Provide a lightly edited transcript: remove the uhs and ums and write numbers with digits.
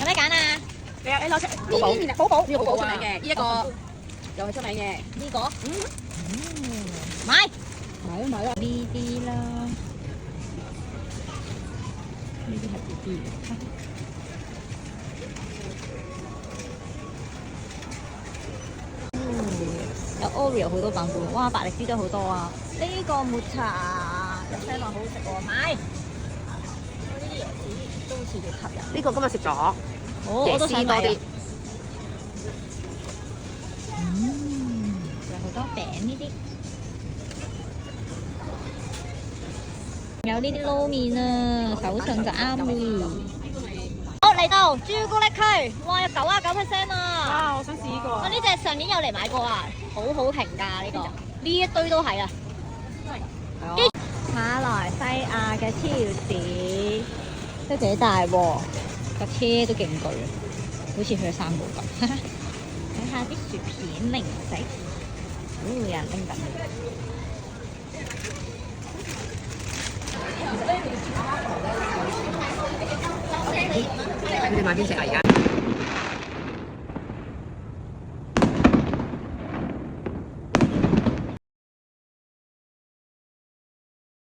有咩揀啊？你攞出寶寶呢個寶寶出名嘅，呢一個又係出名嘅。呢個買買啦！呢啲啦，呢啲係 BB 嘅。有 Oreo 好多版本，哇！百力滋都好多啊！呢個抹茶有聲話好食喎，買！呢啲椰子都好似幾吸引。呢個今日食咗，我都想買啊！有好多餅呢啲，有呢啲撈麵啊，手信就啱啦。好嚟到朱古力區，哇有99%啊！啊！我想試呢個我呢隻上年有嚟買過啊，好好評價呢個，呢一堆都係啊。馬來西亞嘅超市都幾大喎，架車都勁巨啊，好似去咗3步咁。睇下啲薯片零食，有人拎緊。你哋買邊隻啊？而家